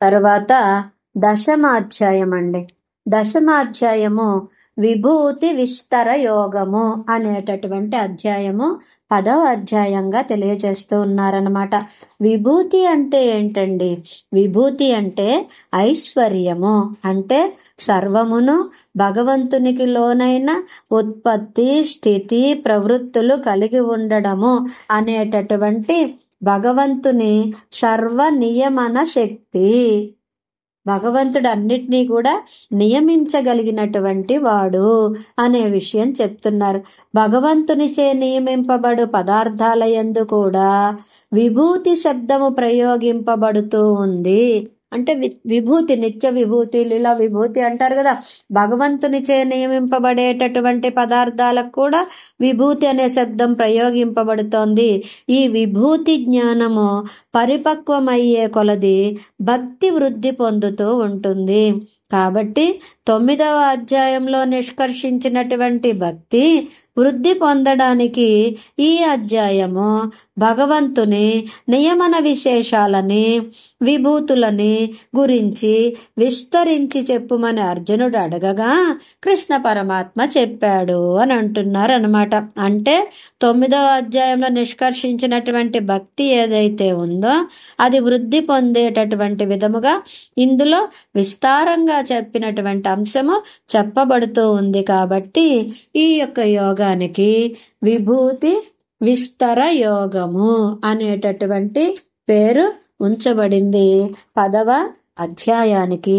తర్వాత దశమాధ్యాయం అండి. దశమాధ్యాయము విభూతి విస్తర యోగము అనేటటువంటి అధ్యాయము 10వ అధ్యాయంగా తెలియజేస్తూ ఉన్నారనమాట. విభూతి అంటే ఏంటండి? విభూతి అంటే ఐశ్వర్యము, అంటే సర్వమును భగవంతునికి లోనైన ఉత్పత్తి, స్థితి, ప్రవృత్తులు కలిగి ఉండడము అనేటటువంటి భగవంతుని సర్వ నియమన శక్తి. భగవంతుడు అన్నిటినీ కూడా నియమించగలిగినటువంటి వాడు అనే విషయం చెప్తున్నారు. భగవంతునిచే నియమింపబడు పదార్థాల యందు కూడా విభూతి శబ్దము ప్రయోగింపబడుతూ ఉంది. అంటే విభూతి, నిత్య విభూతి, లీలా విభూతి అంటారు కదా. భగవంతునిచే నియమింపబడేటటువంటి పదార్థాలకు కూడా విభూతి అనే శబ్దం ప్రయోగింపబడుతోంది. ఈ విభూతి జ్ఞానము పరిపక్వమయ్యే కొలది భక్తి వృద్ధి పొందుతూ ఉంటుంది. కాబట్టి 9వ అధ్యాయంలో నిష్కర్షించినటువంటి భక్తి వృద్ధి పొందడానికి ఈ అధ్యాయము భగవంతుని నియమన విశేషాలని, విభూతులని గురించి విస్తరించి చెప్పుమని అర్జునుడు అడగగా కృష్ణ పరమాత్మ చెప్పాడు అని అంటున్నారు అనమాట. అంటే 9వ అధ్యాయంలో నిష్కర్షించినటువంటి భక్తి ఏదైతే ఉందో అది వృద్ధి పొందేటటువంటి విధముగా ఇందులో విస్తారంగా చెప్పినటువంటి అంశము చెప్పబడుతూ ఉంది. కాబట్టి ఈ యొక్క యోగానికి విభూతి విస్తర యోగము అనేటటువంటి పేరు ఉంచబడింది 10వ అధ్యాయానికి.